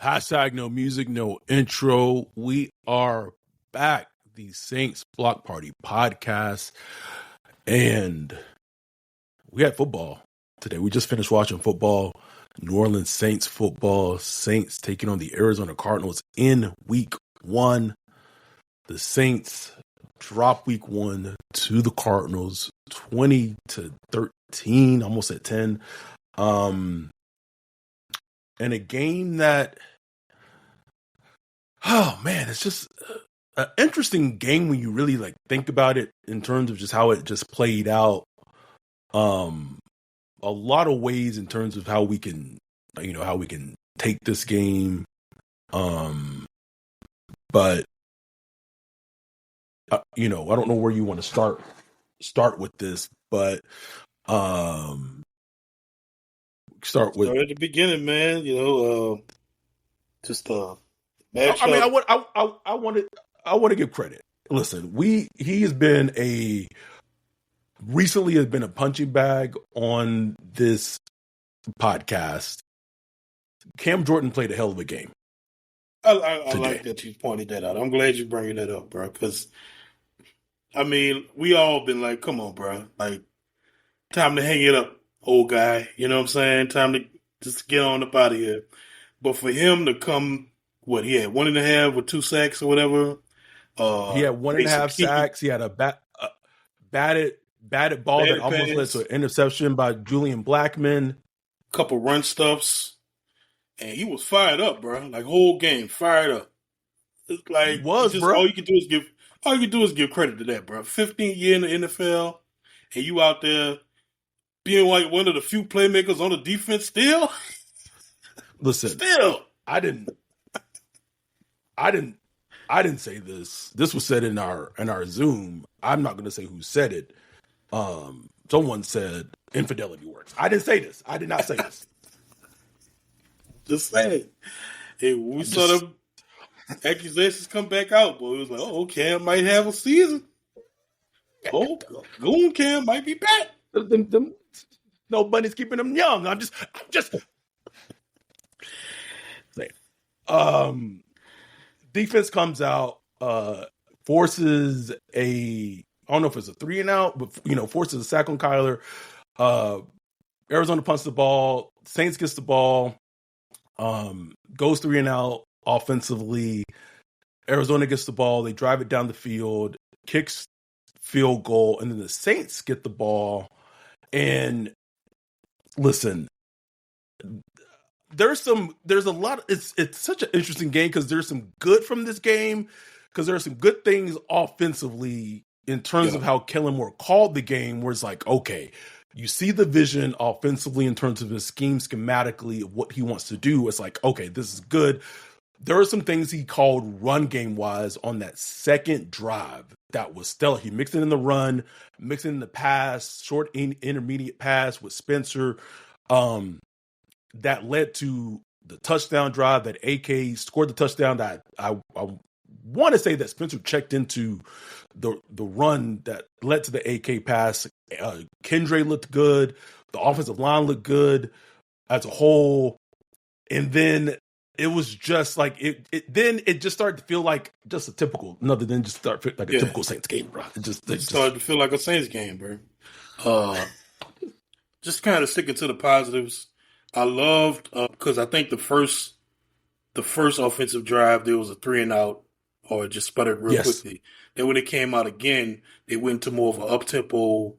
Hashtag no music, no intro. We are back. The Saints Block Party podcast. And we had football today. We just finished watching football. New Orleans Saints football. Saints taking on the Arizona Cardinals in week 1. The Saints drop week 1 to the Cardinals 20-13, almost at 10. And a game that, oh man, it's just an interesting game when you really think about it in terms of just how it just played out. A lot of ways in terms of how we can take this game. But I don't know where you want to start with this, but start at the beginning, man. Just match I mean, up. I want to give credit. Listen, he has been recently has been a punching bag on this podcast. Cam Jordan played a hell of a game. I like that you pointed that out. I'm glad you bringing that up, bro. Because I mean, we all been like, come on, bro. Like, time to hang it up, old guy. You know what I'm saying? Time to just get on up out of here. But for him to come, he had 1.5 with 2 sacks or whatever. He had 1.5 sacks. He had a batted ball that almost led to an interception by Julian Blackmon. Couple run stuffs. And he was fired up, bro. Like, whole game, fired up. It's like, bro. All you can do is give credit to that, bro. 15 years in the NFL, and you out there being like one of the few playmakers on the defense still. Listen, I didn't say this. This was said in our Zoom. I'm not going to say who said it. Someone said infidelity works. I didn't say this. I did not say this. Just saying. Hey, we saw them accusations come back out, boy. It was like, oh, Cam might have a season. Oh, Goon Cam might be back. Nobody's keeping them young. I'm just saying. Defense comes out, forces I don't know if it's a 3-and-out, but forces a sack on Kyler. Arizona punts the ball. Saints gets the ball. Goes 3-and-out offensively. Arizona gets the ball. They drive it down the field, kicks field goal, and then the Saints get the ball. And listen, there's a lot. It's such an interesting game because there's some good from this game because there are some good things offensively in terms of how Kellen Moore called the game, where it's like, okay, you see the vision offensively in terms of his scheme schematically of what he wants to do. It's like, okay, this is good. There are some things he called run game wise on that second drive that was stellar. He mixed it in the run, mixed it in the pass, short intermediate pass with Spencer. That led to the touchdown drive that AK scored the touchdown that I want to say that Spencer checked into the run that led to the AK pass. Kendre looked good. The offensive line looked good as a whole. And then it was just like it just started to feel like just a typical, other than just start like a typical Saints game, bro. It started to feel like a Saints game, bro. Just kind of sticking to the positives. I loved because I think the first offensive drive there was a 3-and-out or it just sputtered real quickly. Then when it came out again, they went to more of an up-tempo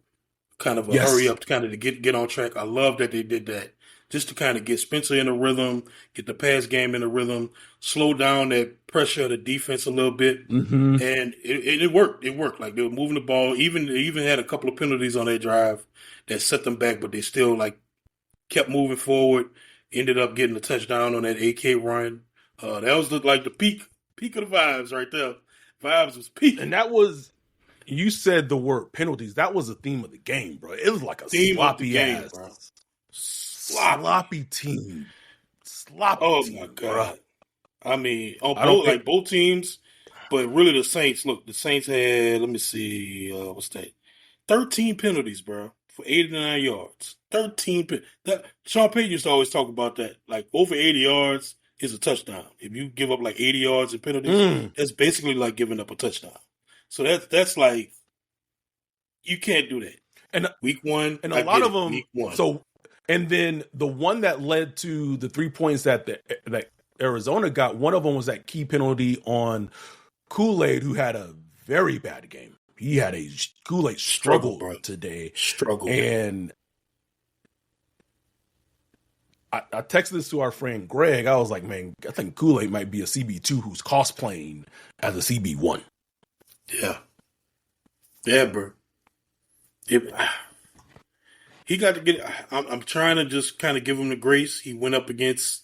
kind of a hurry up kind of to get on track. I love that they did that just to kind of get Spencer in a rhythm, get the pass game in a rhythm, slow down that pressure of the defense a little bit. Mm-hmm. And it worked. It worked. Like they were moving the ball. They even had a couple of penalties on their drive that set them back, but they still kept moving forward. Ended up getting a touchdown on that AK run. That was the peak of the vibes right there. Vibes was peak. And that was, you said the word penalties. That was the theme of the game, bro. It was like a sloppy ass, bro. Sloppy team. Oh my God. Bro. I mean, both teams, but really the Saints. Look, the Saints had, let me see, what's that? 13 penalties, bro, for 89 yards. 13 Sean Payton used to always talk about that. Like over 80 yards, is a touchdown. If you give up like 80 yards in penalties, that's basically like giving up a touchdown. So that's like, you can't do that. And week one, and a lot of them. Week one. So, and then the one that led to the 3 points that Arizona got, one of them was that key penalty on Kool-Aid, who had a very bad game. He had a Kool-Aid struggle today. And I texted this to our friend Greg. I was like, man, I think Kool-Aid might be a CB2 who's cosplaying as a CB1. Yeah. Yeah, bro. He got to get. I'm trying to just kind of give him the grace. He went up against.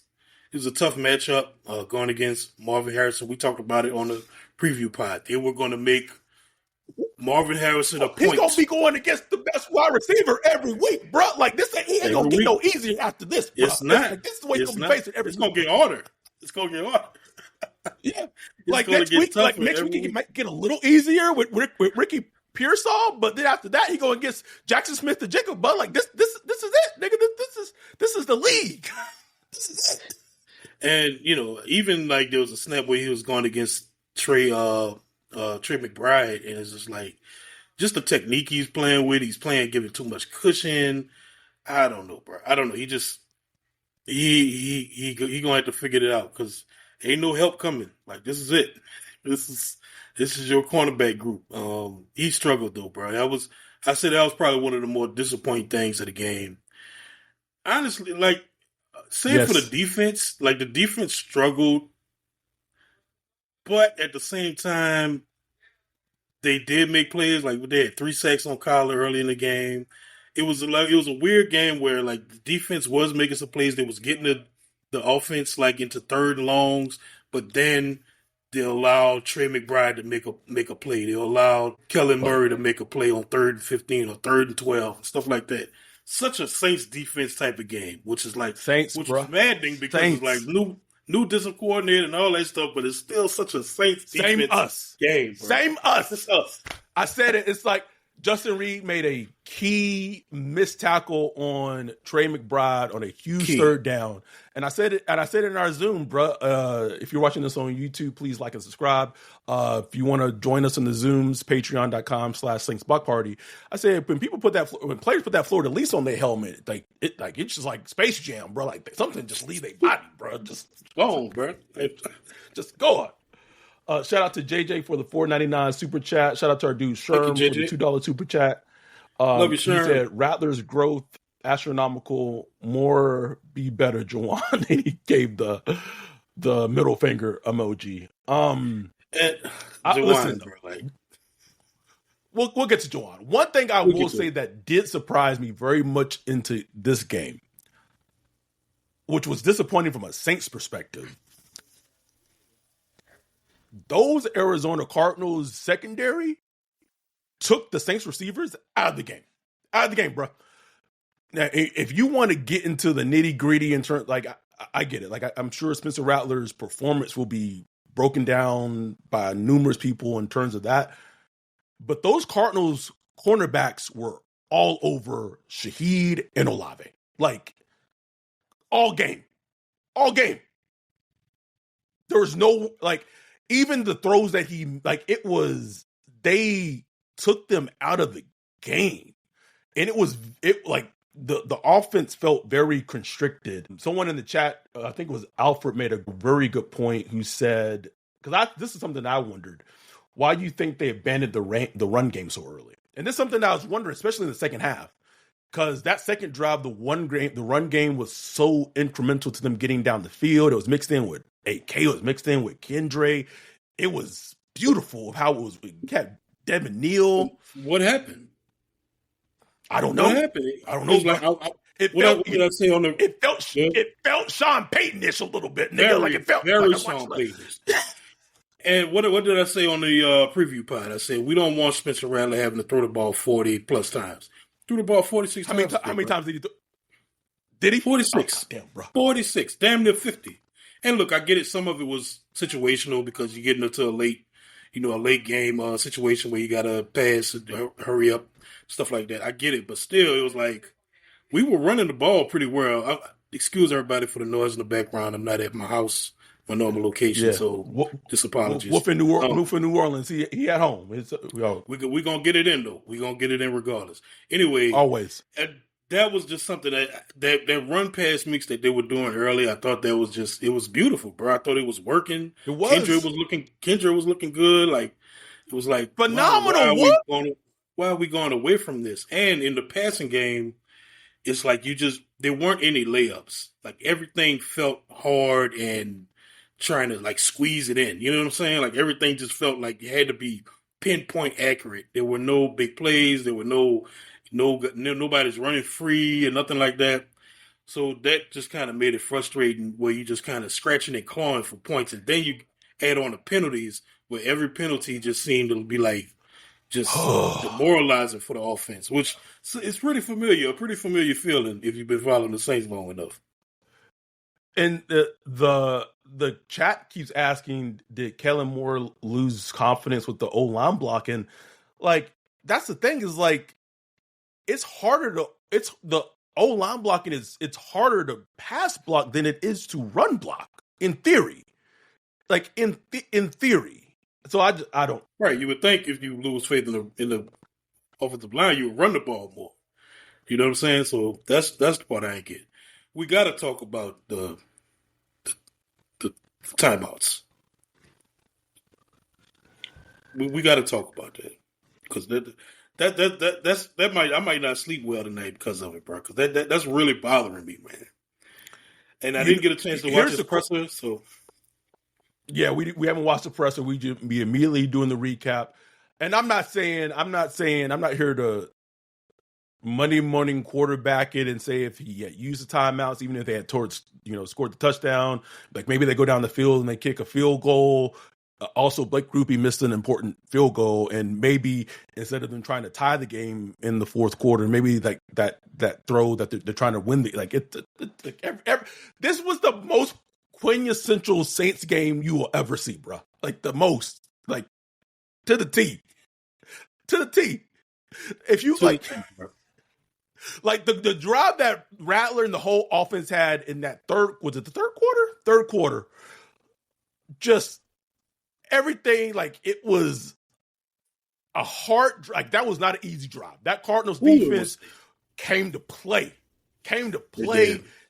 It was a tough matchup going against Marvin Harrison. We talked about it on the preview pod. They were going to make Marvin Harrison a point. He's going to be going against the best wide receiver every week, bro. Like, this ain't going to get no easier after this, bro. It's not. This is the way he's going to be facing every week. It's going to get harder. It's going to get harder. Yeah. Like, next week, it might get a little easier with Ricky Pearsall, but then after that, he going against Jackson Smith and Jacob Bud. Like, this is it, nigga. This is the league. This is it. And, even like there was a snap where he was going against Trey McBride, and it's just like, just the technique he's playing with. He's giving too much cushion. I don't know, bro. I don't know. He gonna have to figure it out because ain't no help coming. Like, this is it. This is your cornerback group. He struggled though, bro. I said that was probably one of the more disappointing things of the game. Honestly, like, same for the defense. Like, the defense struggled, but at the same time, they did make plays. Like, they had 3 sacks on Kyler early in the game. It was a weird game where, like, the defense was making some plays. They was getting the offense like into 3rd and longs, but then they allowed Trey McBride to make a play. They allowed Kellen Murray to make a play on 3rd and 15 or 3rd and 12, stuff like that. Such a Saints defense type of game, which is like Saints, which bro. is maddening because it's like new defensive coordinator and all that stuff, but it's still such a Saints defense game. Bro. Same us. It's us. I said it. It's like Justin Reed made a key missed tackle on Trey McBride on a huge 3rd down. And I said it in our Zoom, bro. If you're watching this on YouTube, please like and subscribe. If you want to join us in the Zooms, patreon.com/Saints Buck Party. I said when players put that Florida Lease on their helmet, it's just like Space Jam, bro. Like, something just leave their body, bro. Just go on, bro. Just go on. Shout out to JJ for the $4.99 super chat. Shout out to our dude Sherm for the $2 super chat. Love you, Sherm. He said Rattler's growth astronomical, more be better, Juwan. And he gave the middle finger emoji. Listen, we'll get to Juwan. One thing I will say that did surprise me very much into this game, which was disappointing from a Saints perspective. Those Arizona Cardinals secondary took the Saints receivers out of the game. Out of the game, bro. Now, if you want to get into the nitty gritty in terms, like, I get it. Like, I'm sure Spencer Rattler's performance will be broken down by numerous people in terms of that. But those Cardinals cornerbacks were all over Shaheed and Olave. Like, all game. All game. There was no, like, even the throws that they took them out of the game. And the offense felt very constricted. Someone in the chat, I think it was Alfred, made a very good point who said, because this is something I wondered, why do you think they abandoned the run game so early? And this is something I was wondering, especially in the second half, because that second drive, the run game was so incremental to them getting down the field. It was mixed in with AK, it was mixed in with Kendre. It was beautiful how it was. We had Devin Neal. What happened? I don't know. What happened? I don't know. It felt Sean Payton-ish a little bit, nigga. It felt very like Sean Payton-ish. And what did I say on the preview pod? I said we don't want Spencer Rattler having to throw the ball 40 plus times. Threw the ball 46 times. How many times did he throw? Did he? 46. Oh, damn, bro. 46. Damn near 50. And look, I get it. Some of it was situational because you're getting into a late game situation where you got to pass and hurry up, stuff like that. I get it. But still, it was like we were running the ball pretty well. excuse everybody for the noise in the background. I'm not at my house, my normal location, so just apologies. Wolf in New Orleans, he at home. We're going to get it in, though. We're going to get it in regardless. Anyway. Always. That was just something that run pass mix that they were doing early. I thought that was it was beautiful, bro. I thought it was working. It was. Kendra was looking good. Like, it was like phenomenal. Why are we going away from this? And in the passing game, it's like there weren't any layups. Like, everything felt hard and trying to like squeeze it in. You know what I'm saying? Like, everything just felt like it had to be pinpoint accurate. There were no big plays. There were nobody's running free or nothing like that. So that just kind of made it frustrating, where you just kind of scratching and clawing for points. And then you add on the penalties, where every penalty just seemed to be like just demoralizing for the offense, which is pretty familiar feeling if you've been following the Saints long enough. And the chat keeps asking, did Kellen Moore lose confidence with the O-line blocking? Like, that's the thing, is like, it's the O-line blocking it's harder to pass block than it is to run block, in theory. Like, in theory. So I don't. Right. You would think if you lose faith in the offensive line, you would run the ball more. You know what I'm saying? So that's the part I ain't get. We got to talk about the timeouts. We got to talk about that, because I might not sleep well tonight because of it, bro. Because that's really bothering me, man. And I didn't get a chance to watch the presser, so. Yeah, we haven't watched the presser. We just be immediately doing the recap. And I'm not here to Monday morning quarterback it and say if he had used the timeouts, even if they had scored the touchdown. Like, maybe they go down the field and they kick a field goal. Also, Blake Grupe missed an important field goal, and maybe instead of them trying to tie the game in the fourth quarter, maybe like that throw that they're trying to win this was the most quintessential Saints game you will ever see, bro. Like, the most, like, to the T. If you like the drive that Rattler and the whole offense had in that third quarter, just everything, like, it was a hard, like, that was not an easy drive. That Cardinals defense came to play.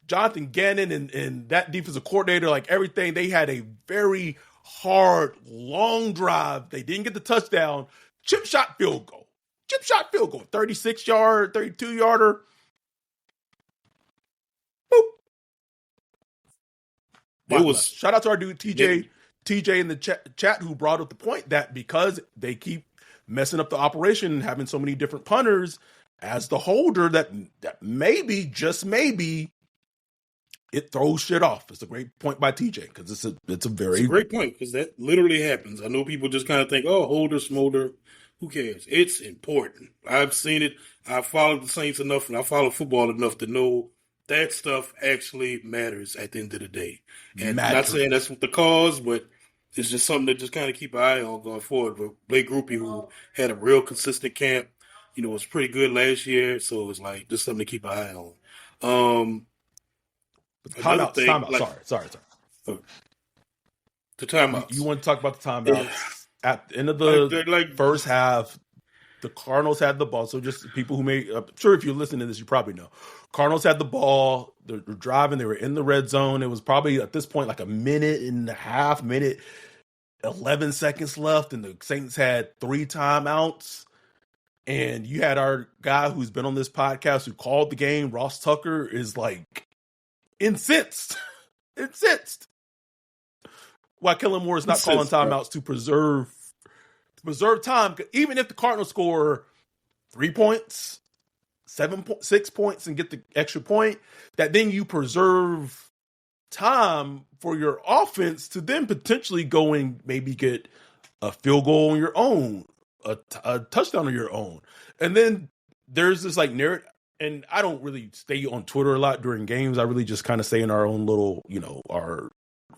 Jonathan Gannon and that defensive coordinator, like, everything, they had a very hard, long drive. They didn't get the touchdown. Chip shot field goal. 36-yard, 32-yarder. Boop. Shout out to our dude TJ in the chat who brought up the point that because they keep messing up the operation and having so many different punters as the holder, that maybe, just maybe, it throws shit off. It's a great point by TJ, because it's a great point, because that literally happens. I know people just kind of think, oh, holder, smolder, who cares? It's important. I've seen it. I followed the Saints enough, and I follow football enough to know that stuff actually matters at the end of the day. And I'm not saying that's what the cause, but it's just something to just kind of keep an eye on going forward. But Blake Grupe, who had a real consistent camp, was pretty good last year, so it's like just something to keep an eye on. Timeout. Sorry. The timeouts. You want to talk about the timeouts? At the end of the first half, the Cardinals had the ball. So just people who I'm sure if you're listening to this, you probably know. Cardinals had the ball. They're driving. They were in the red zone. It was probably at this point like a minute, 11 seconds left, and the Saints had 3 timeouts. And you had our guy who's been on this podcast who called the game, Ross Tucker, is like incensed. Why Kellen Moore is not calling timeouts to preserve time. Even if the Cardinals score 3 points, 6 points, and get the extra point, that then you preserve time for your offense to then potentially go and maybe get a field goal on your own, a touchdown on your own. And then there's this like narrative, and I don't really stay on Twitter a lot during games. I really just kind of stay in our own little, our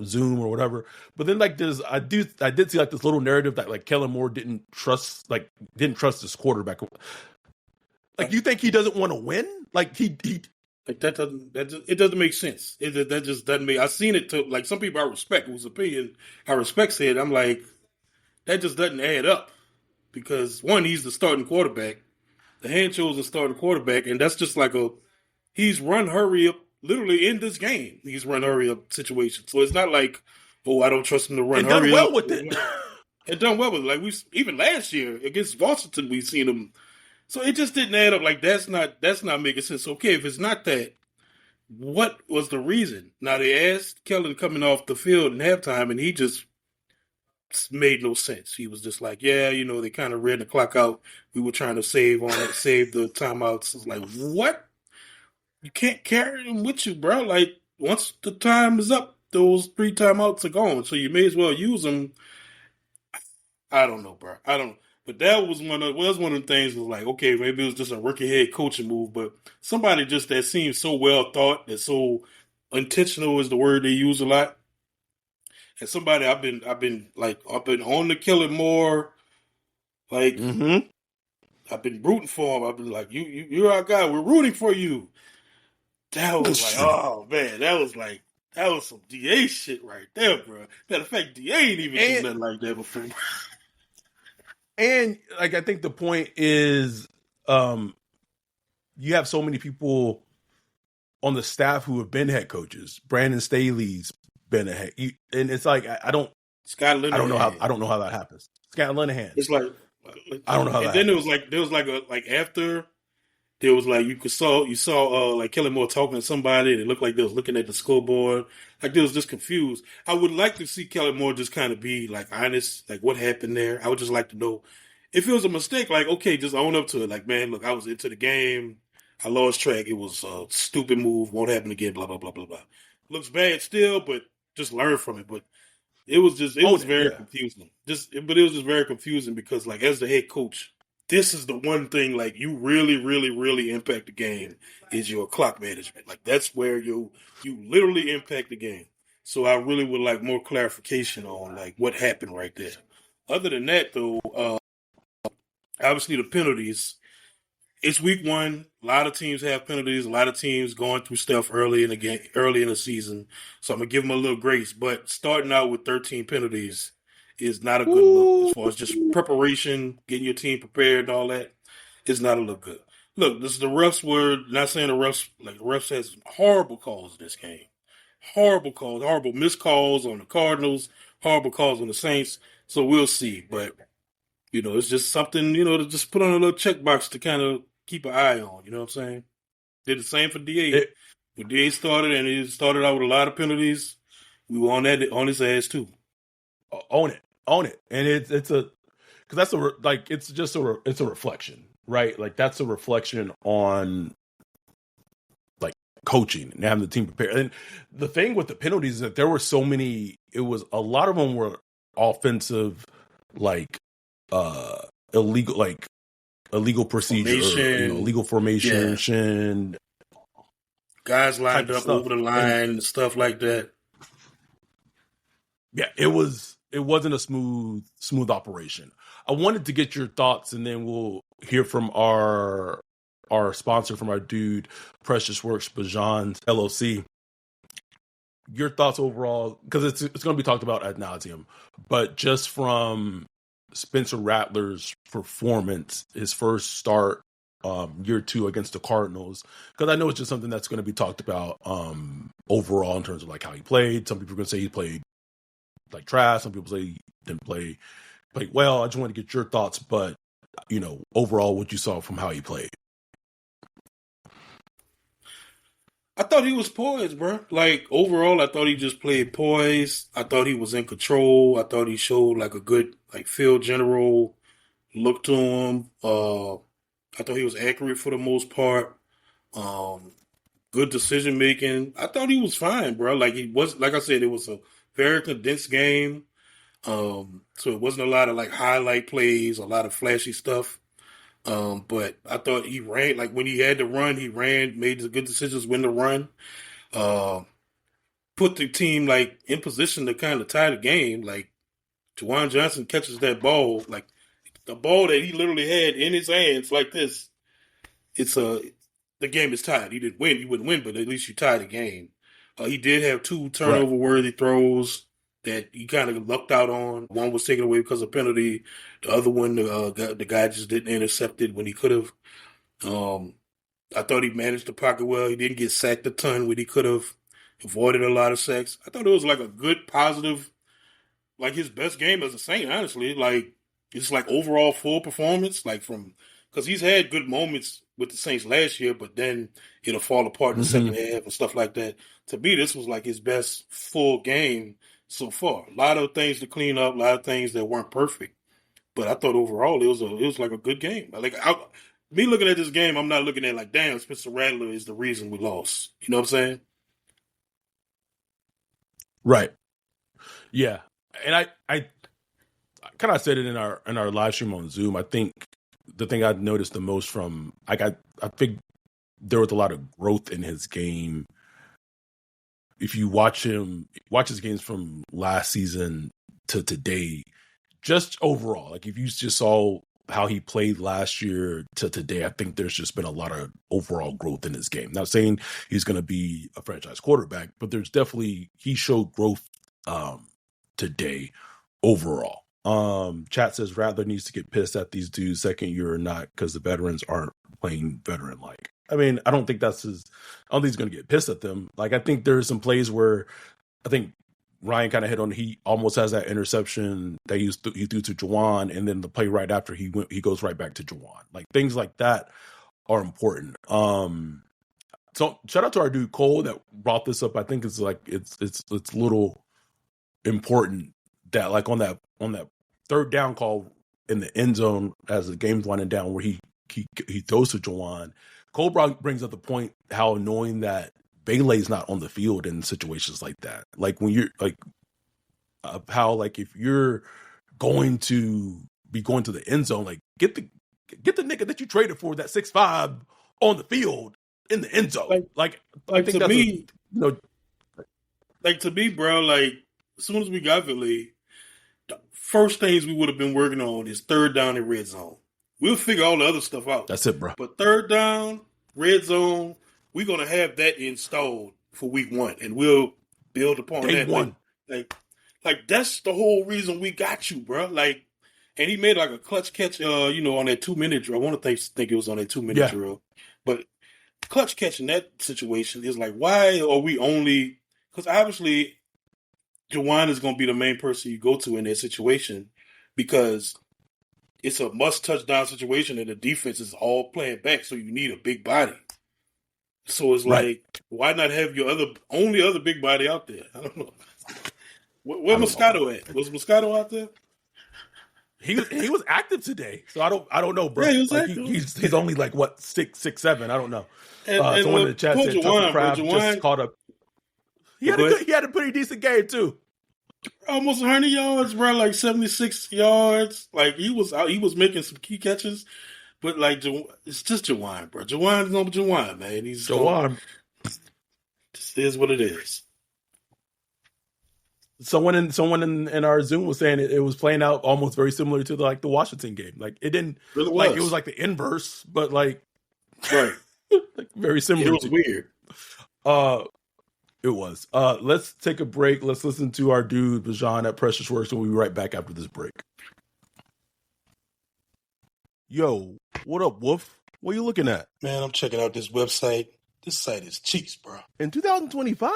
Zoom or whatever. But then like I did see like this little narrative that like Kellen Moore didn't trust his quarterback. Like, you think he doesn't want to win? Like he Like it doesn't make sense. That just doesn't make. I've seen it to like some people I respect whose opinion I respect said. I'm like that just doesn't add up because one, he's the starting quarterback. The hand chose the starting quarterback, and that's just like he's run hurry up literally in this game. He's run hurry up situation. So it's not like, oh, I don't trust him to run And done hurry well up. with it. And done well with it. Like we even last year against Washington, we've seen him. So it just didn't add up. Like that's not making sense. Okay, if it's not that, what was the reason? Now they asked Kellen coming off the field in halftime, and he just made no sense. He was just like, yeah, they kind of read the clock out. We were trying to save the timeouts. It's like, what? You can't carry them with you, bro. Like once the time is up, those 3 timeouts are gone. So you may as well use them. I don't know, bro. I don't. But that was one of the things. Was like, okay, maybe it was just a rookie head coaching move, but somebody just that seems so well thought, that so intentional is the word they use a lot. And somebody I've been on the Kellen more. Like I've been rooting for him. I've been like, you're our guy. We're rooting for you. That was like, oh man, that was some DA shit right there, bro. Matter of fact, DA ain't even done nothing like that before. And like I think the point is, you have so many people on the staff who have been head coaches. Brandon Staley's been a head, and it's like I don't know how that happens. Scott Linehan. It's like I don't know how. And that then happens. there was like after. There was like you saw like Kellen Moore talking to somebody, and it looked like they was looking at the scoreboard, like they was just confused. I would like to see Kellen Moore just kind of be like honest, like what happened there. I would just like to know if it was a mistake. Like okay, just own up to it. Like man, look, I was into the game, I lost track. It was a stupid move, won't happen again. Blah blah blah blah blah. Looks bad still, but just learn from it. But it was very confusing. But it was just very confusing because like as the head coach. This is the one thing, like, you really, really, really impact the game is your clock management. Like, that's where you literally impact the game. So I really would like more clarification on, like, what happened right there. Other than that, though, obviously the penalties. It's week 1. A lot of teams have penalties. A lot of teams going through stuff early in the game, early in the season. So I'm going to give them a little grace. But starting out with 13 penalties is not a good look as far as just preparation, getting your team prepared and all that. It's not a look good. Look, this is the refs were not saying the refs has horrible calls in this game. Horrible calls, horrible missed calls on the Cardinals, horrible calls on the Saints. So we'll see. But, it's just something, to just put on a little checkbox to kind of keep an eye on. You know what I'm saying? Did the same for DA. When DA started, and he started out with a lot of penalties, we were on his ass too. Own it, and it's because it's a reflection, right? Like that's a reflection on like coaching and having the team prepared. And the thing with the penalties is that there were so many. It was a lot of them were offensive, like illegal procedure, illegal formation, guys lined up over the line, and stuff like that. Yeah, it wasn't a smooth operation. I wanted to get your thoughts, and then we'll hear from our sponsor, from our dude, Precious Works Bajan's LLC. Your thoughts overall, because it's going to be talked about ad nauseum, but just from Spencer Rattler's performance, his first start, year 2 against the Cardinals, because I know it's just something that's going to be talked about overall in terms of like how he played. Some people are going to say he played like trash. Some people say he didn't play well. I just want to get your thoughts, but overall, what you saw from how he played. I thought he was poised, bro. Like overall, I thought he just played poised. I thought he was in control. I thought he showed like a good like field general look to him. I thought he was accurate for the most part. Good decision making. I thought he was fine, bro. Like I said, it was a very condensed game. So it wasn't a lot of like highlight plays, a lot of flashy stuff. But I thought he ran, like when he had to run, he ran, made the good decisions when to run. Put the team like in position to kind of tie the game. Like Juwan Johnson catches that ball, like the ball that he literally had in his hands like this. It's the game is tied. He didn't win. You wouldn't win, but at least you tied the game. He did have 2 Right. turnover-worthy throws that he kind of lucked out on. One was taken away because of penalty. The other one, the guy just didn't intercept it when he could have. I thought he managed the pocket well. He didn't get sacked a ton when he could have. Avoided a lot of sacks. I thought it was like a good, positive, like his best game as a Saint, honestly. Like, it's like overall full performance, like because he's had good moments with the Saints last year, but then it'll fall apart in the second half and stuff like that. To me, this was like his best full game so far. A lot of things to clean up, a lot of things that weren't perfect, but I thought overall it was like a good game. Me looking at this game, I'm not looking at like, damn, Spencer Rattler is the reason we lost. You know what I'm saying? Right. Yeah. And I kind of said it in our live stream on Zoom. I think the thing I noticed the most from I think there was a lot of growth in his game. If you watch his games from last season to today, just overall, like if you just saw how he played last year to today, I think there's just been a lot of overall growth in his game. Not saying he's going to be a franchise quarterback, but there's definitely, he showed growth today overall. Chat says Rattler needs to get pissed at these dudes second year or not because the veterans aren't playing veteran like. I mean, I don't think I don't think he's going to get pissed at them. Like, I think there's some plays where I think Ryan kind of hit on. He almost has that interception that he threw to Juwan, and then the play right after he goes right back to Juwan. Like, things like that are important. So shout out to our dude Cole that brought this up. I think it's like it's little important that like on that third down call in the end zone as the game's winding down where he throws to Juwan. Cole brings up the point how annoying that Bele's not on the field in situations like that. Like when you're like how like if you're going to be going to the end zone, like get the nigga that you traded for that 6'5" on the field in the end zone. Like I think to me, like to me, bro, like as soon as we got Bele, the first things we would have been working on is third down and red zone. We'll figure all the other stuff out. That's it, bro. But third down, red zone, we're gonna have that installed for week 1, and we'll build upon Day that. One. Like that's the whole reason we got you, bro. Like, and he made like a clutch catch, on that 2-minute drill. I want to think it was on that 2-minute drill, but clutch catch in that situation is like, why are we only? Because obviously, Juwan is gonna be the main person you go to in that situation because it's a must touchdown situation and the defense is all playing back, so you need a big body. So it's like, why not have your only other big body out there? I don't know. Where Moscato at? Was Moscato out there? He was active today, so I don't know, bro. Yeah, he was like active. He's only like what 6'7". I don't know. And someone in the chat said Tucker Craft just caught up. He had a pretty decent game too. Almost 100 yards, bro. Like 76 yards. Like he was making some key catches, but like it's just Juwan, bro. Juwan is no Juwan, man. He's Juwan. This is what it is. Someone in our Zoom was saying it was playing out almost very similar to the Washington game. Like it didn't really like it was like the inverse, but like right, like very similar. It was weird. It was. Let's take a break. Let's listen to our dude Bajan at Precious Works, and we'll be right back after this break. Yo, what up, Wolf? What are you looking at? Man, I'm checking out this website. This site is cheap, bro. In 2025?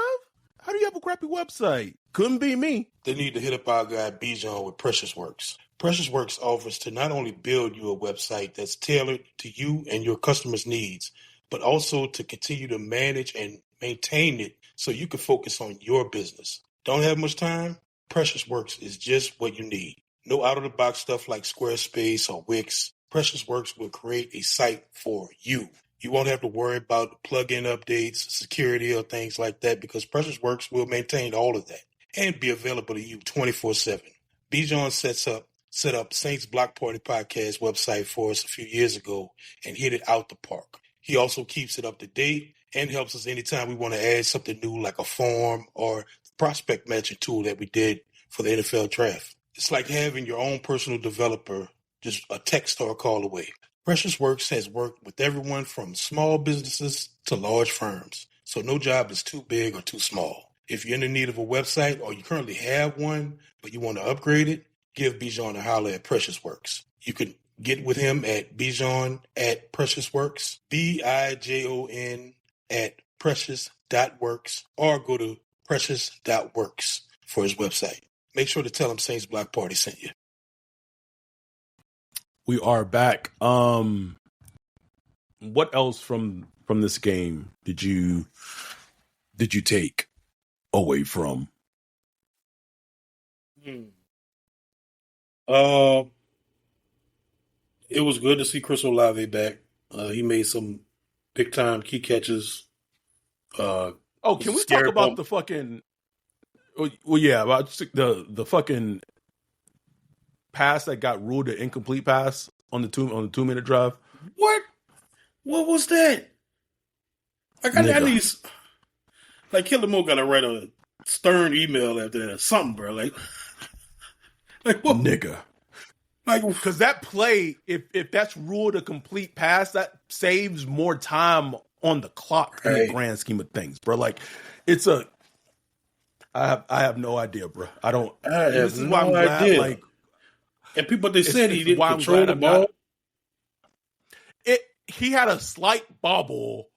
How do you have a crappy website? Couldn't be me. They need to hit up our guy Bijan with Precious Works. Precious Works offers to not only build you a website that's tailored to you and your customers' needs, but also to continue to manage and maintain it so you can focus on your business. Don't have much time? Precious Works is just what you need. No out-of-the-box stuff like Squarespace or Wix. Precious Works will create a site for you. You won't have to worry about plug-in updates, security, or things like that because Precious Works will maintain all of that and be available to you 24/7. Bijan set up Saints Block Party Podcast website for us a few years ago and hit it out the park. He also keeps it up to date and helps us anytime we want to add something new like a form or prospect matching tool that we did for the NFL draft. It's like having your own personal developer just a text or a call away. Precious Works has worked with everyone from small businesses to large firms, so no job is too big or too small. If you're in need of a website or you currently have one, but you want to upgrade it, give Bijan a holler at Precious Works. You can get with him at Bijan at Precious Works, BIJON at precious.works, or go to precious.works for his website. Make sure to tell him Saints Block Party sent you. We are back. What else from this game did you take away from? It was good to see Chris Olave back. He made some big time key catches. Can we talk about the fucking? Well, yeah, about the fucking pass that got ruled an incomplete pass on the 2-minute drive. What was that? Like I need, like Killer Mo got to write a stern email after that or something, bro. Like what? Nigga. Like, because that play, if that's ruled a complete pass, that saves more time on the clock in the grand scheme of things, bro. Like, it's a. I have no idea, bro. This is why I'm glad. Like, and people they said he didn't control the ball. He had a slight bobble,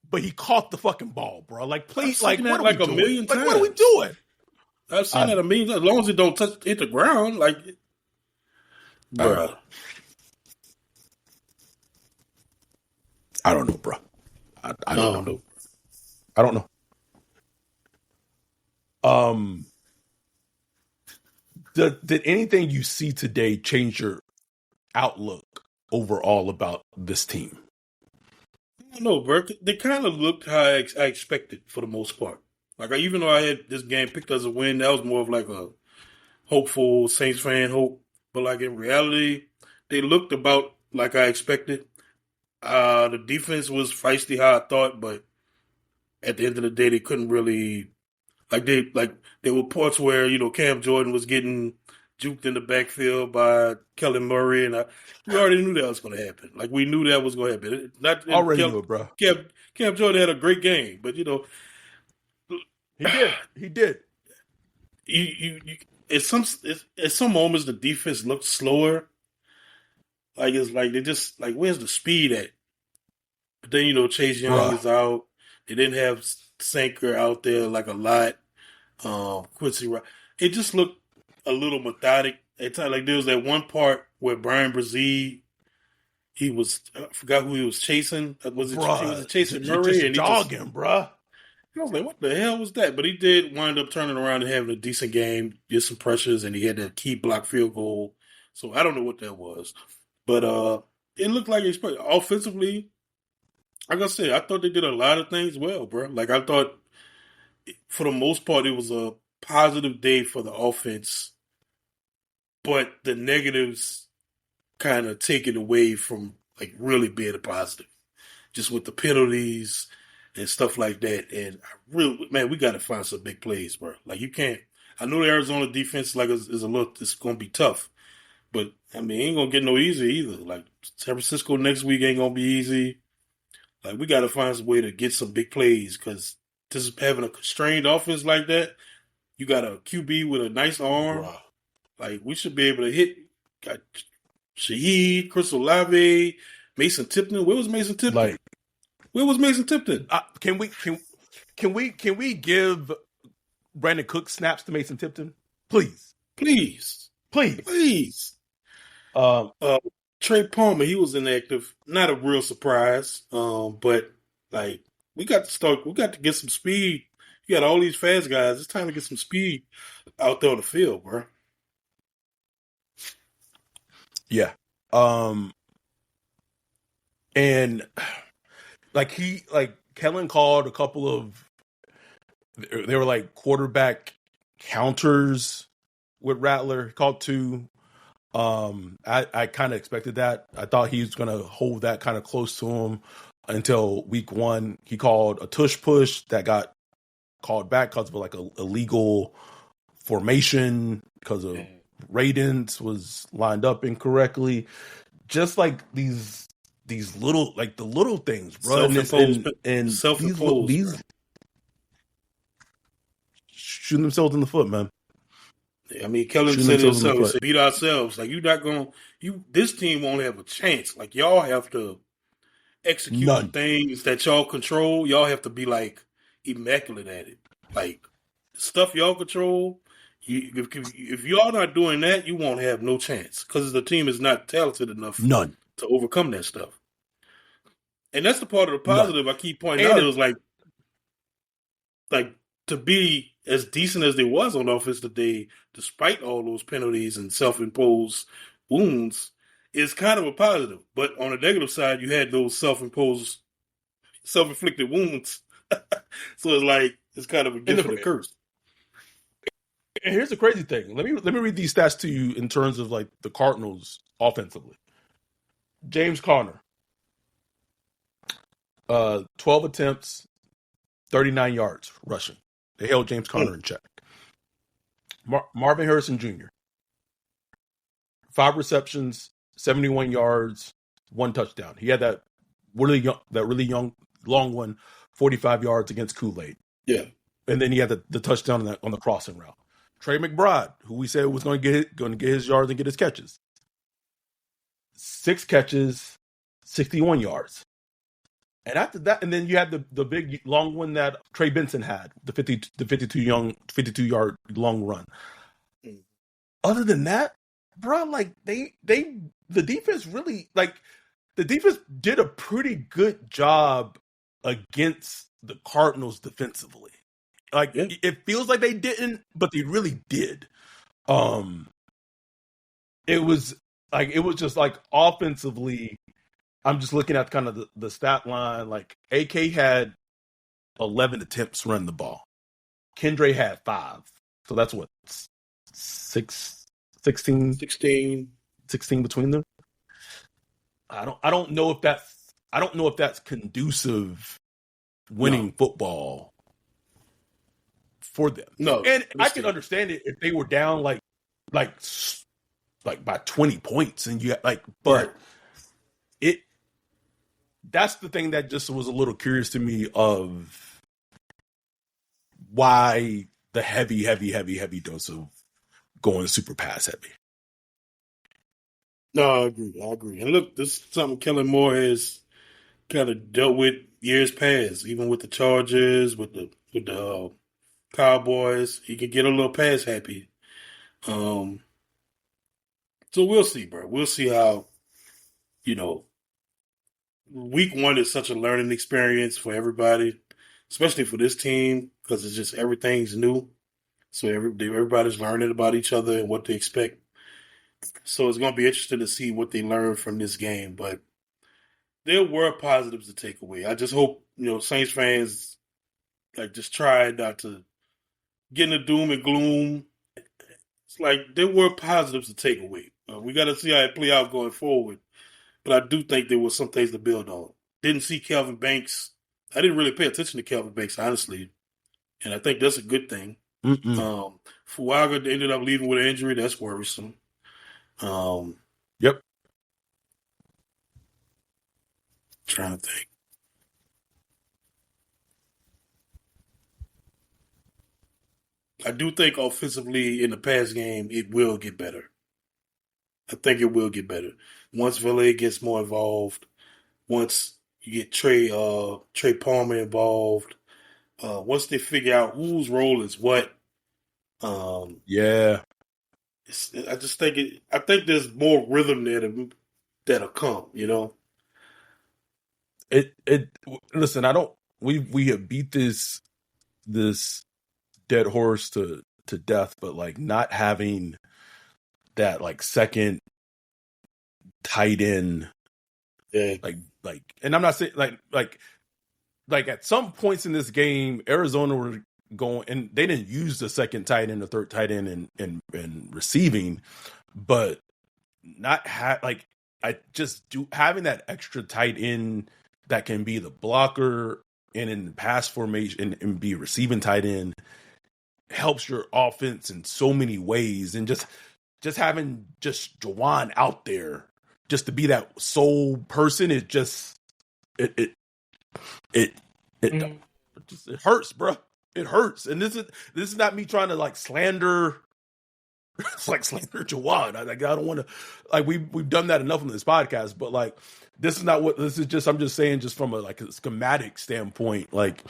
but he caught the fucking ball, bro. Like, please, like, what are we doing? Million times. Like, what are we doing? I've seen that a million times. As long as it don't hit the ground, like, bro. I don't know, bro. I don't know. I don't know. Did anything you see today change your outlook overall about this team? I don't know, bro. They kind of looked how I expected for the most part. Like, even though I had this game picked as a win, that was more of like a hopeful Saints fan hope. But like in reality, they looked about like I expected. The defense was feisty how I thought, but at the end of the day, they couldn't really. There were parts where, Cam Jordan was getting juked in the backfield by Kellen Murray, and we already knew that was going to happen. Like, we knew that was going to happen. Already knew it, bro. Cam Jordan had a great game, but, He did. At some moments, the defense looked slower. Like, it's like they just, like, where's the speed at? But then, Chase Young is out. They didn't have Sanker out there, like, a lot. Quincy Rock. It just looked a little methodic. At times, like there was that one part where Brian Brzee, I forgot who he was chasing. Was it chasing Murray? Just jogging, bruh. I was like, what the hell was that? But he did wind up turning around and having a decent game, did some pressures, and he had that key block field goal. So I don't know what that was. But it looked like it's offensively, like I said, I thought they did a lot of things well, bro. Like I thought for the most part, it was a positive day for the offense, but the negatives kind of take it away from like really being a positive, just with the penalties and stuff like that. And we got to find some big plays, bro. Like you can't. I know the Arizona defense it's going to be tough, but I mean, it ain't going to get no easier either. Like San Francisco next week ain't going to be easy. Like we got to find some way to get some big plays because. Just having a constrained offense like that, you got a QB with a nice arm. Wow. Like we should be able to hit. Got Shaheed, Chris Olave, Mason Tipton. Where was Mason Tipton? Can we give Brandon Cook snaps to Mason Tipton, please? Trey Palmer, he was inactive. Not a real surprise, but like. We got to get some speed. You got all these fast guys. It's time to get some speed out there on the field, bro. Yeah. And Kellen called a couple of, they were like quarterback counters with Rattler. He called 2. I kind of expected that. I thought he was going to hold that kind of close to him. Until week 1, he called a tush push that got called back because of like a illegal formation because of Radens was lined up incorrectly. Just like these these little the little things, bro, and these shooting themselves in the foot, man. I mean, Kellen said it himself. He said, beat ourselves. Like, you're not going to, this team won't have a chance. Like, y'all have to execute the things that y'all control. Y'all have to be, like, immaculate at it. Like, stuff y'all control, if y'all not doing that, you won't have no chance. Because the team is not talented enough to overcome that stuff. And that's the part of the positive I keep pointing out. It was like to be as decent as they was on offense today, despite all those penalties and self-imposed wounds, is kind of a positive. But on the negative side, you had those self-imposed, self-inflicted wounds. So it's like it's kind of a gift and a curse. And here's the crazy thing. Let me read these stats to you in terms of like the Cardinals offensively. James Conner, 12 attempts, 39 yards rushing. They held James Conner in check. Marvin Harrison Jr., 5 receptions, 71 yards, 1 touchdown. He had that really young, long one, 45 yards against Kool-Aid. Yeah. And then he had the touchdown on the crossing route. Trey McBride, who we said was going to get his yards and get his catches. 6 catches, 61 yards. And after that, and then you had the big long one that Trey Benson had, the 52-yard long run. Other than that, bro, like the defense really the defense did a pretty good job against the Cardinals defensively. It feels like they didn't, but they really did. It was just like offensively. I'm just looking at kind of the stat line. Like AK had 11 attempts running the ball. Kendra had 5. So that's what 16 between them. I don't know if that's conducive winning football for them. No. And I can understand it if they were down like by 20 points and you but that's the thing that just was a little curious to me of why the heavy dose of going super pass heavy. No, I agree. And look, this is something Kellen Moore has kind of dealt with years past, even with the Chargers, with the Cowboys. He can get a little pass happy. So we'll see, bro. We'll see how, week 1 is such a learning experience for everybody, especially for this team, because it's just everything's new. So everybody's learning about each other and what to expect. So it's going to be interesting to see what they learn from this game. But there were positives to take away. I just hope, Saints fans just try not to get in the doom and gloom. It's like there were positives to take away. We got to see how it play out going forward. But I do think there were some things to build on. Didn't see Kelvin Banks. I didn't really pay attention to Kelvin Banks, honestly. And I think that's a good thing. Fuaga ended up leaving with an injury. That's worrisome. Yep. Trying to think. I do think offensively in the pass game, it will get better. I think it will get better. Once Valet gets more involved, once you get Trey Palmer involved, once they figure out whose role is what. Yeah. I just think I think there's more rhythm there that'll come, Listen, we have beat this dead horse to death, but not having that second tight end, and I'm not saying like at some points in this game, Arizona were going and they didn't use the second tight end or third tight end in receiving, but not having that extra tight end that can be the blocker and in the pass formation and be receiving tight end helps your offense in so many ways, and just having Juwan out there just to be that sole person, it just it hurts, bro. It hurts, and this is not me trying to like slander. It's like slander Jawad. I don't want to like we've done that enough on this podcast, but like this is not what this is. Just I'm just saying, just from a schematic standpoint, like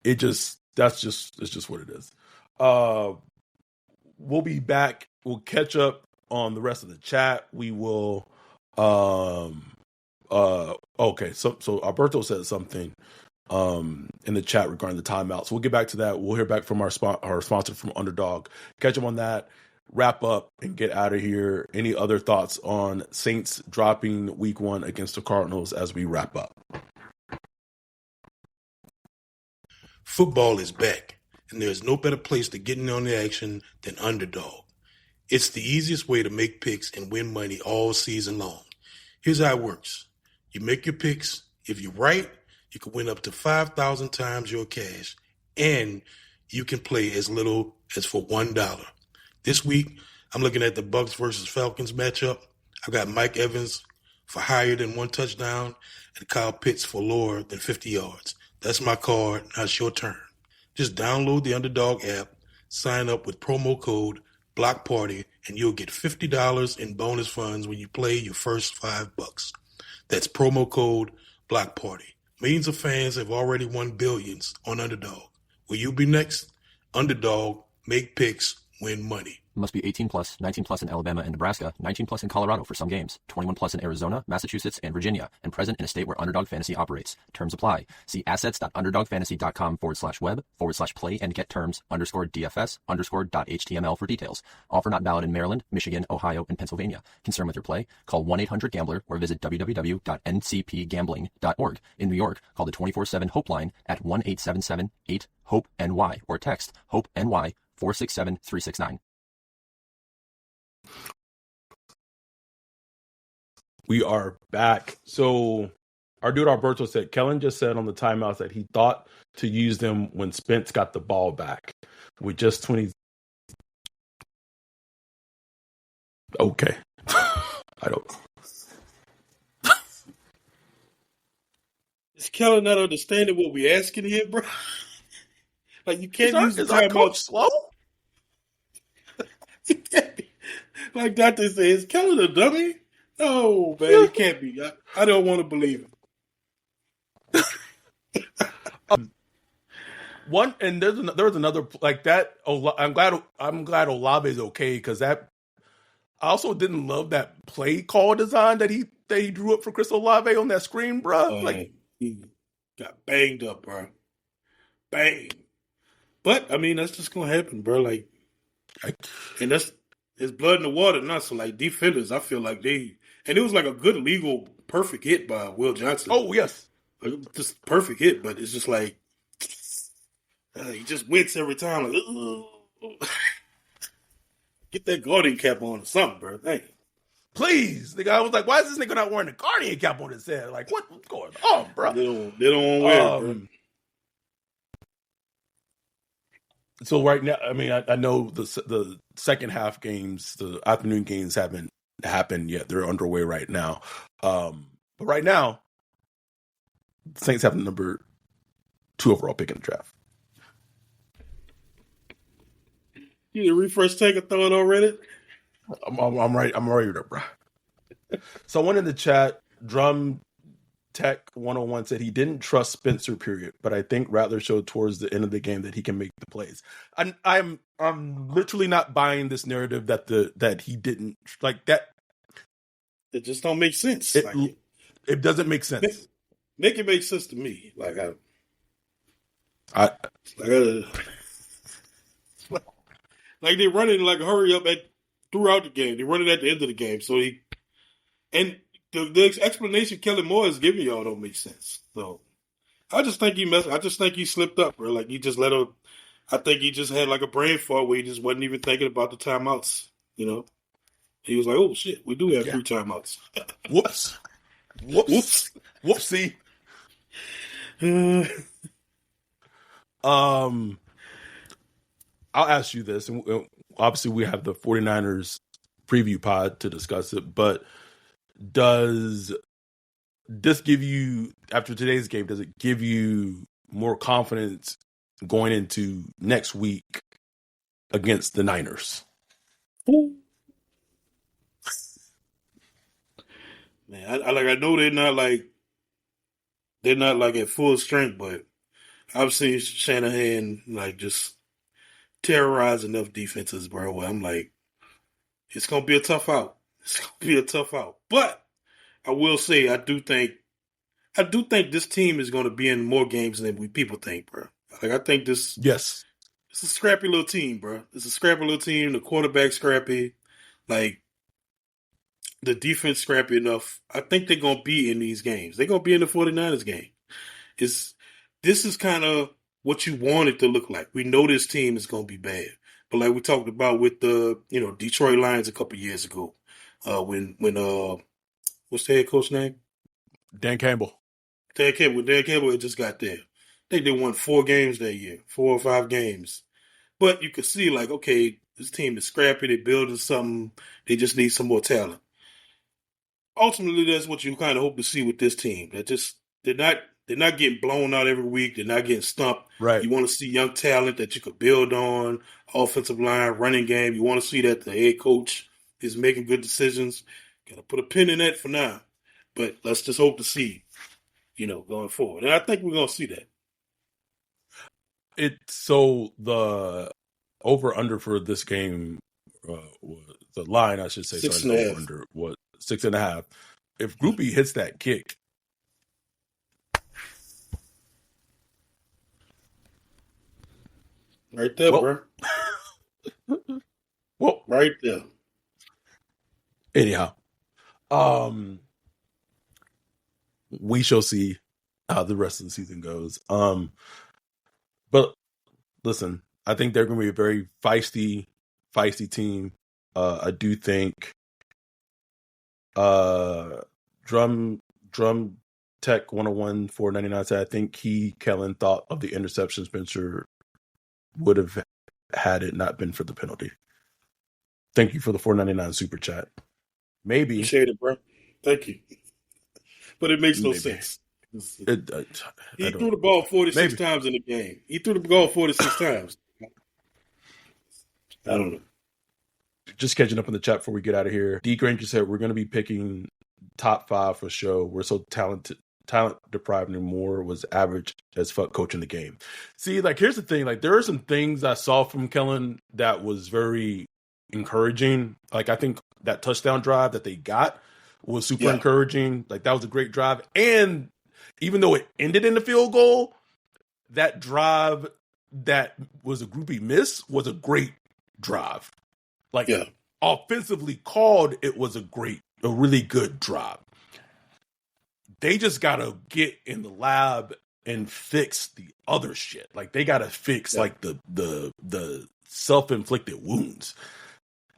it's just what it is. We'll be back. We'll catch up on the rest of the chat. We will. Okay. So Alberto said something in the chat regarding the timeout. So we'll get back to that. We'll hear back from our sponsor from Underdog. Catch up on that. Wrap up and get out of here. Any other thoughts on Saints dropping week 1 against the Cardinals as we wrap up? Football is back, and there's no better place to get in on the action than Underdog. It's the easiest way to make picks and win money all season long. Here's how it works. You make your picks. If you're right, you can win up to 5,000 times your cash, and you can play as little as for $1. This week, I'm looking at the Bucs versus Falcons matchup. I've got Mike Evans for higher than 1 touchdown and Kyle Pitts for lower than 50 yards. That's my card. Now it's your turn. Just download the Underdog app, sign up with promo code BLOCKPARTY, and you'll get $50 in bonus funds when you play your first $5. That's promo code BLOCKPARTY. Millions of fans have already won billions on Underdog. Will you be next? Underdog, make picks, win money. Must be 18 plus, 19 plus in Alabama and Nebraska, 19 plus in Colorado for some games, 21 plus in Arizona, Massachusetts, and Virginia, and present in a state where Underdog Fantasy operates. Terms apply. See assets.underdogfantasy.com/web/play and get terms _DFS_.html for details. Offer not valid in Maryland, Michigan, Ohio, and Pennsylvania. Concerned with your play? Call 1-800-GAMBLER or visit www.ncpgambling.org. In New York, call the 24/7 HOPEline at 1-877-8-HOPE-NY or text HOPE-NY 467-369. We are back. So our dude Alberto said, Kellen just said on the timeouts that he thought to use them when Spence got the ball back with just 20. Okay. I don't. Is Kellen not understanding what we asking here, bro? Like you can't use the timeout slow. You can't be. Like Dr. says, is Kellen a dummy? No, man, it can't be. I don't want to believe it. One and there was another like that. I'm glad Olave is okay because that I also didn't love that play call design that he drew up for Chris Olave on that screen, bro. Like he got banged up, bro. Bang. But I mean, that's just gonna happen, bro. Like, and it's blood in the water now. So like defenders, I feel like and it was like a good legal perfect hit by Will Johnson. Oh yes, like, just perfect hit, but it's just like he just wince every time. Like, get that guardian cap on or something, bro. Thank you. Please, the guy was like, "Why is this nigga not wearing a guardian cap on his head? Like, what's going on, bro?" They don't wear it, bro. So right now, I mean, I know the second half games, the afternoon games haven't happened yet. They're underway right now. But right now, the Saints have the number 2 overall pick in the draft. You need a refresh take a throw it on Reddit? I'm right. I'm ready to, bro. Someone in the chat, Drum Tech 101 said he didn't trust Spencer, period, but I think Rattler showed towards the end of the game that he can make the plays. I'm literally not buying this narrative that he didn't like that. It just don't make sense. It doesn't make sense. Make it make sense to me. Like like they run it like a hurry up throughout the game. They run it at the end of the game. So the explanation Kellen Moore is giving y'all don't make sense. So I just think he slipped up, bro. Like he just I think he just had like a brain fart where he just wasn't even thinking about the timeouts. You know, he was like, "Oh shit, we do have 3 timeouts." Whoops. Whoopsie. I'll ask you this, and obviously we have the 49ers preview pod to discuss it, but does this give you, after today's game, does it give you more confidence going into next week against the Niners? Man, I know they're not like at full strength, but I've seen Shanahan like just terrorize enough defenses, bro. Where I'm like, it's gonna be a tough out. It's gonna be a tough out. But I will say, I do think this team is gonna be in more games than people think, bro. Like I think this. Yes. It's a scrappy little team, bro. It's a scrappy little team. The quarterback scrappy. Like, the defense scrappy enough. I think they're going to be in these games. They're going to be in the 49ers game. This is kind of what you want it to look like. We know this team is going to be bad. But like we talked about with the, Detroit Lions a couple years ago, when what's the head coach name? Dan Campbell. Dan Campbell had just got there. I think they won 4 games that year, 4 or 5 games. But you could see, like, okay, this team is scrappy. They're building something. They just need some more talent. Ultimately, that's what you kind of hope to see with this team. They're not getting blown out every week. They're not getting stumped. Right. You want to see young talent that you could build on, offensive line, running game. You want to see that the head coach is making good decisions. Got to put a pin in that for now. But let's just hope to see, going forward. And I think we're going to see that. So the over-under for this game, the line, I should say, 6.5. Over-under, what, 6.5. If Groupie hits that kick, right there, bro. Well, right there. Anyhow, we shall see how the rest of the season goes. But listen, I think they're going to be a very feisty team. I do think Drum Tech 101 499 said, I think Kellen thought of the interception Spencer would have had it not been for the penalty. Thank you for the 499 super chat. Maybe. Appreciate it, bro. Thank you. But it makes no sense. He threw the ball 46 times in the game. He threw the ball 46 times. I don't know. Just catching up in the chat before we get out of here. D. Granger said, we're going to be picking top 5 for show. We're so talent deprived anymore. Was average as fuck coaching the game. See, like, here's the thing. Like, there are some things I saw from Kellen that was very encouraging. Like, I think that touchdown drive that they got was super encouraging. Like, that was a great drive. And even though it ended in the field goal, that drive that was a groupie miss was a great drive. Like, offensively called, it was a really good drive. They just got to get in the lab and fix the other shit. Like, they got to fix like the self-inflicted wounds.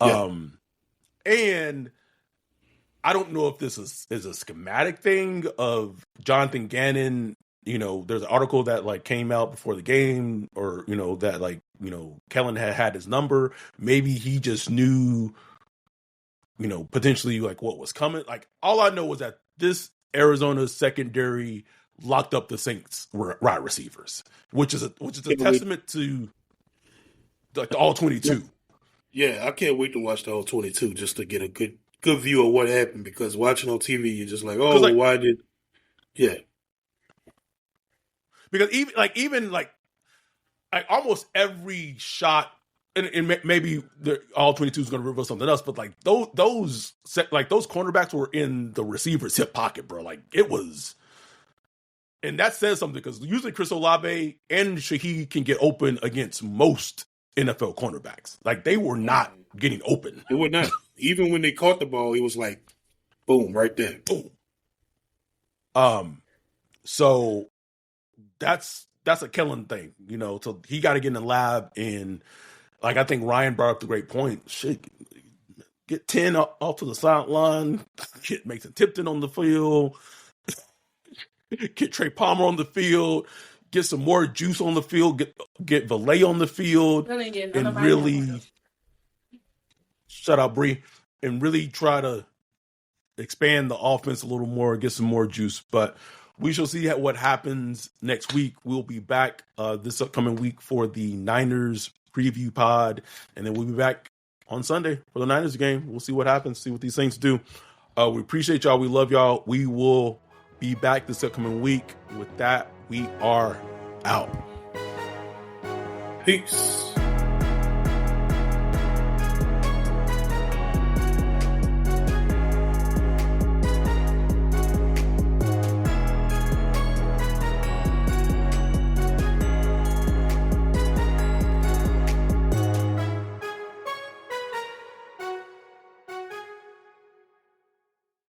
And I don't know if this is a schematic thing of Jonathan Gannon. There's an article that like came out before the game, or that like Kellen had his number. Maybe he just knew, potentially like what was coming. Like, all I know was that this Arizona secondary locked up the Saints wide receivers, which is a testament to like the all 22. Yeah, I can't wait to watch the all 22 just to get a good view of what happened, because watching on TV, you're just like, oh, like, why did? Yeah. Because even almost every shot, and maybe the all 22 is going to reveal something else, but like those cornerbacks were in the receiver's hip pocket, bro. Like, it was, and that says something, because usually Chris Olave and Shaheed can get open against most NFL cornerbacks. Like, they were not getting open. They were not. Even when they caught the ball, it was like, boom, right there. Boom. So that's a Kellen thing, so he got to get in the lab. And like, I think Ryan brought up the great point. Shit, get 10 off to the sideline, get Mason Tipton on the field, get Trey Palmer on the field, get some more juice on the field, get Valet on the field, and really shut up, Bree, and really try to expand the offense a little more, get some more juice. But we shall see what happens next week. We'll be back this upcoming week for the Niners preview pod, and then we'll be back on Sunday for the Niners game. We'll see what happens, see what these Saints do. We appreciate y'all. We love y'all. We will be back this upcoming week. With that, we are out. Peace.